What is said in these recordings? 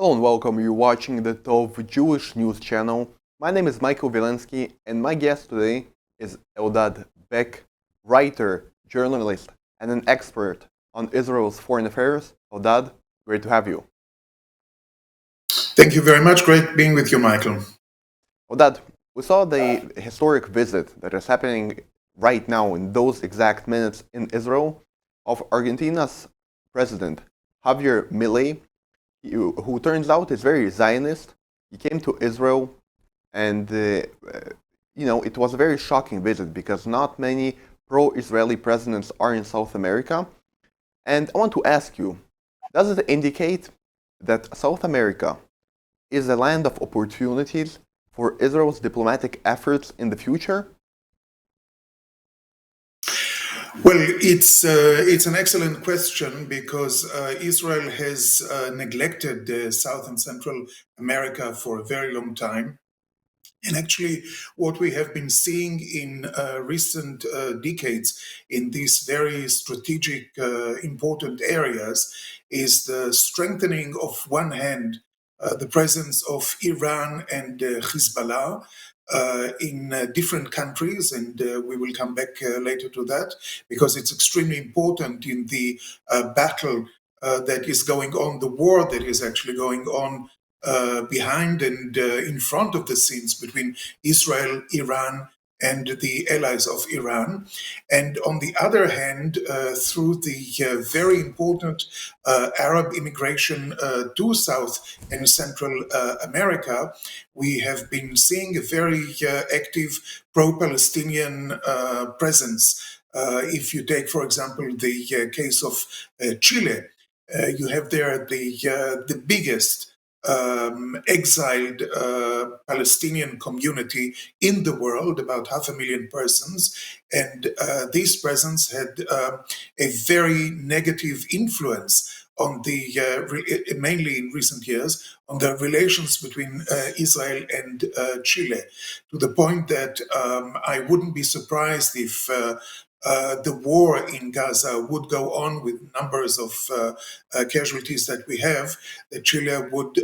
Hello and welcome. You're watching the Tov Jewish News channel. My name is Michael Vilinsky, and my guest today is Eldad Beck, writer, journalist, and an expert on Israel's foreign affairs. Eldad, great to have you. Thank you very much. Great being with you, Michael. Eldad, we saw the historic visit that is happening right now in those exact minutes in Israel of Argentina's president, Javier Milei, who turns out is very Zionist. He came to Israel, and it was a very shocking visit because not many pro-Israeli presidents are in South America. And I want to ask you, does it indicate that South America is a land of opportunities for Israel's diplomatic efforts in the future? Well, it's an excellent question because Israel has neglected South and Central America for a very long time. And actually, what we have been seeing in recent decades in these very strategic, important areas is the strengthening of one hand, the presence of Iran and Hezbollah in different countries, and we will come back later to that, because it's extremely important in the battle that is going on, the war that is actually going on behind and in front of the scenes between Israel, Iran, and the allies of Iran. And on the other hand, through the very important Arab immigration to South and Central America, we have been seeing a very active pro-Palestinian presence. If you take, for example, the case of Chile, you have there the biggest exiled Palestinian community in the world, about 500,000 persons, and this presence had a very negative influence on the, mainly in recent years, on the relations between Israel and Chile, to the point that I wouldn't be surprised if the war in Gaza would go on with numbers of casualties that we have, that Chile would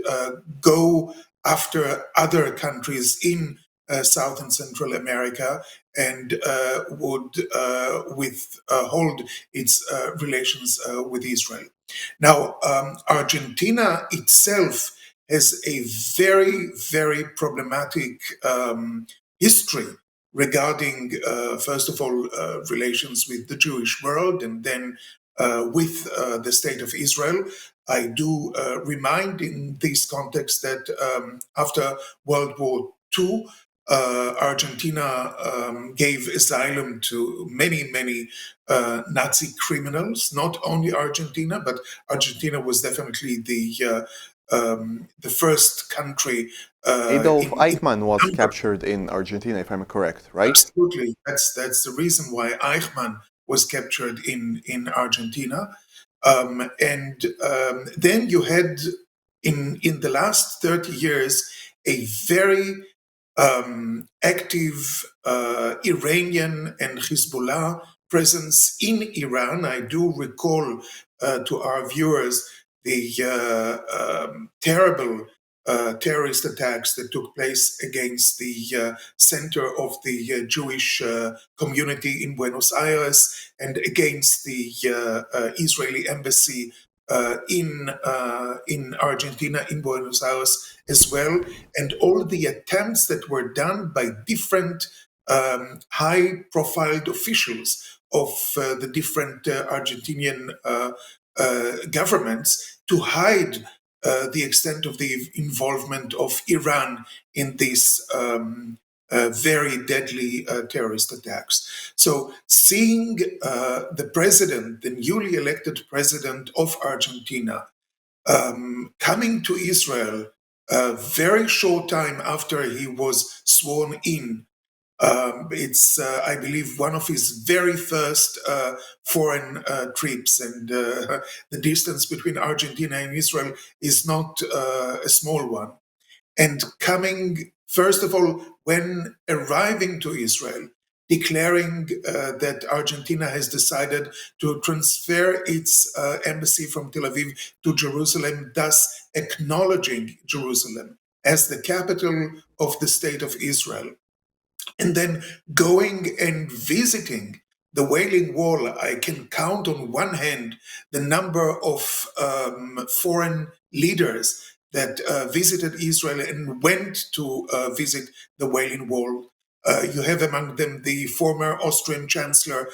go after other countries in South and Central America and would hold its relations with Israel. Now, Argentina itself has a very, very problematic history regarding, first of all, relations with the Jewish world, and then with the State of Israel. I do remind in this context that after World War II, Argentina gave asylum to many, many Nazi criminals. Not only Argentina, but Argentina was definitely the first country. Adolf Eichmann was captured in Argentina, if I'm correct, right? Absolutely. That's the reason why Eichmann was captured in Argentina. Then you had, in the last 30 years, a very active Iranian and Hezbollah presence in Iran. I do recall to our viewers the terrible terrorist attacks that took place against the center of the Jewish community in Buenos Aires and against the Israeli embassy in Argentina, in Buenos Aires as well, and all the attempts that were done by different high-profile officials of the different Argentinian governments to hide the extent of the involvement of Iran in these very deadly terrorist attacks. So seeing the president, the newly elected president of Argentina, coming to Israel a very short time after he was sworn in, it's, I believe, one of his very first foreign trips, and the distance between Argentina and Israel is not a small one. And coming, first of all, when arriving to Israel, declaring that Argentina has decided to transfer its embassy from Tel Aviv to Jerusalem, thus acknowledging Jerusalem as the capital of the state of Israel. And then going and visiting the Wailing Wall. I can count on one hand the number of foreign leaders that visited Israel and went to visit the Wailing Wall. You have among them the former Austrian Chancellor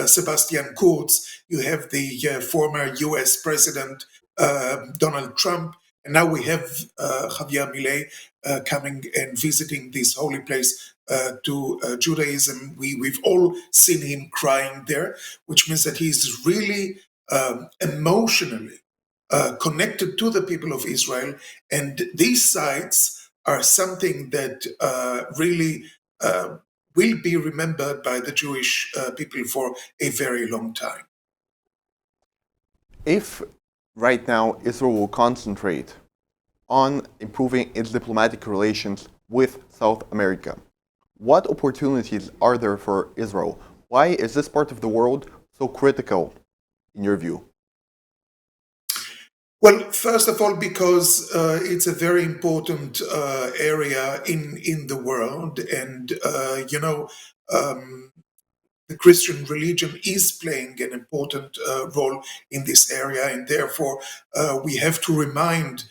Sebastian Kurz. You have the former US President Donald Trump. And now we have Javier Milei coming and visiting this holy place to Judaism. We've all seen him crying there, which means that he's really emotionally connected to the people of Israel. And these sites are something that really will be remembered by the Jewish people for a very long time. If right now Israel will concentrate on improving its diplomatic relations with South America, what opportunities are there for Israel? Why is this part of the world so critical in your view? Well, first of all, because it's a very important area in the world, and the Christian religion is playing an important role in this area, and therefore we have to remind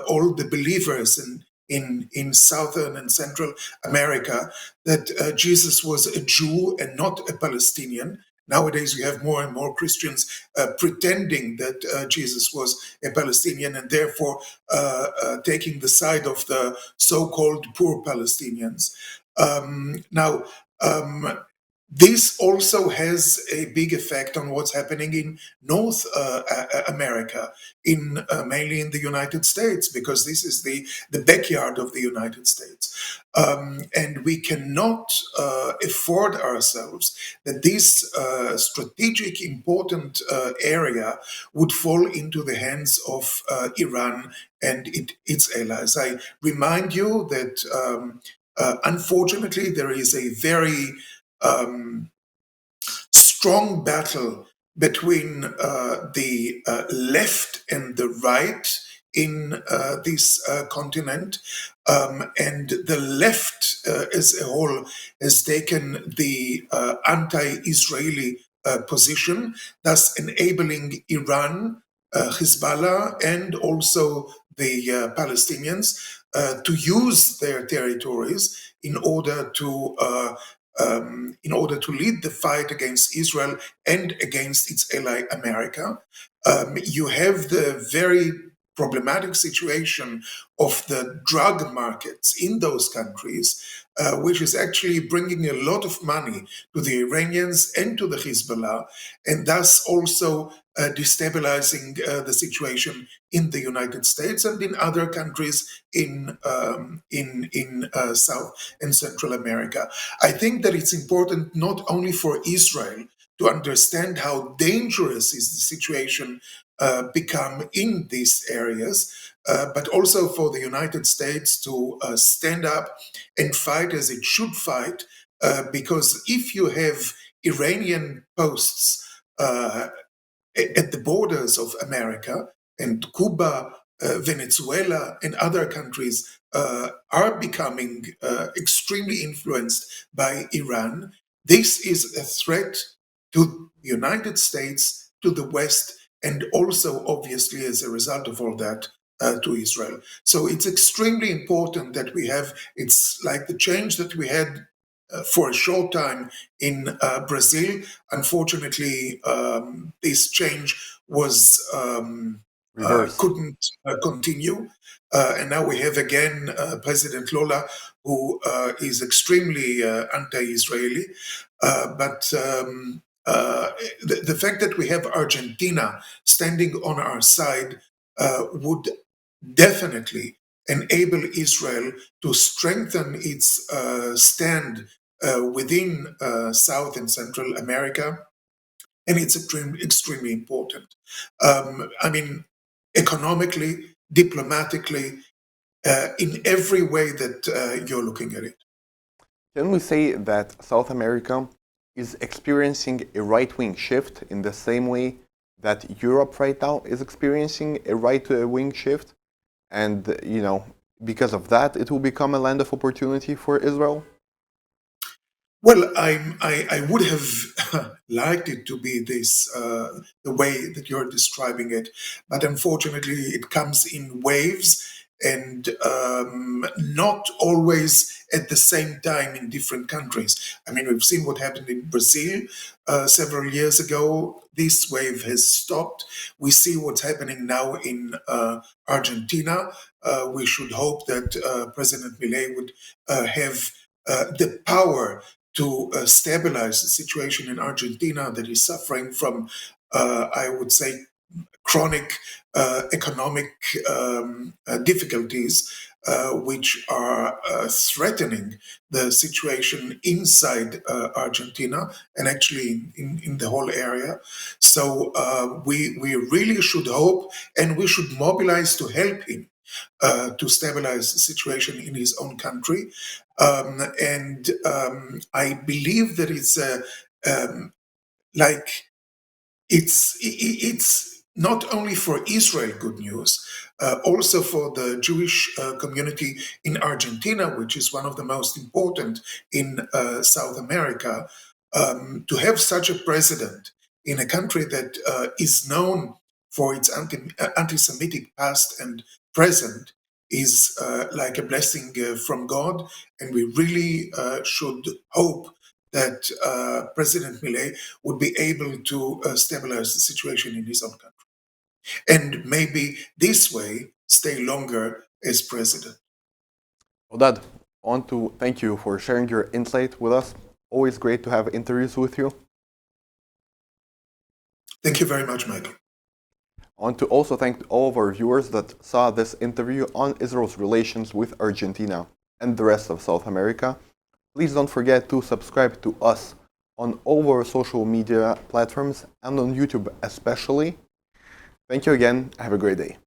all the believers in Southern and Central America that Jesus was a Jew and not a Palestinian. Nowadays, we have more and more Christians pretending that Jesus was a Palestinian and therefore taking the side of the so-called poor Palestinians. Now, this also has a big effect on what's happening in North America, mainly in the United States, because this is the backyard of the United States. And we cannot afford ourselves that this strategic important area would fall into the hands of Iran and its allies. I remind you that unfortunately there is a very strong battle between the left and the right in this continent. And the left as a whole has taken the anti-Israeli position, thus enabling Iran, Hezbollah, and also the Palestinians to use their territories in order to lead the fight against Israel and against its ally America. You have the very problematic situation of the drug markets in those countries, which is actually bringing a lot of money to the Iranians and to the Hezbollah, and thus also destabilizing the situation in the United States and in other countries in South and Central America. I think that it's important not only for Israel to understand how dangerous is the situation become in these areas, but also for the United States to stand up and fight as it should fight, because if you have Iranian posts at the borders of America, and Cuba, Venezuela, and other countries are becoming extremely influenced by Iran, this is a threat to the United States, to the West, and also, obviously, as a result of all that, to Israel. So it's extremely important that we have, it's like the change that we had for a short time in Brazil. Unfortunately, this change was Reverse. couldn't continue. And now we have again President Lula, who is extremely anti-Israeli. But the fact that we have Argentina standing on our side would definitely enable Israel to strengthen its stand within South and Central America, and it's extremely important. I mean, economically, diplomatically, in every way that you're looking at it. Can we say that South America is experiencing a right-wing shift in the same way that Europe right now is experiencing a right-wing shift? And, because of that, it will become a land of opportunity for Israel? Well, I would have liked it to be this, the way that you're describing it, but unfortunately it comes in waves and not always at the same time in different countries. I mean, we've seen what happened in Brazil several years ago. This wave has stopped. We see what's happening now in Argentina. We should hope that President Milei would have the power to stabilize the situation in Argentina that is suffering from, I would say, chronic economic difficulties, which are threatening the situation inside Argentina and actually in the whole area. So we really should hope and we should mobilize to help him to stabilize the situation in his own country. I believe that it's like it's not only for Israel good news, also for the Jewish community in Argentina, which is one of the most important in South America, to have such a president in a country that is known for its anti-Semitic past and present is like a blessing from God, and we really should hope that President Milei would be able to stabilize the situation in his own country. And maybe this way stay longer as president. Eldad, I want to thank you for sharing your insight with us. Always great to have interviews with you. Thank you very much, Michael. I want to also thank all of our viewers that saw this interview on Israel's relations with Argentina and the rest of South America. Please don't forget to subscribe to us on all our social media platforms and on YouTube especially. Thank you again. Have a great day.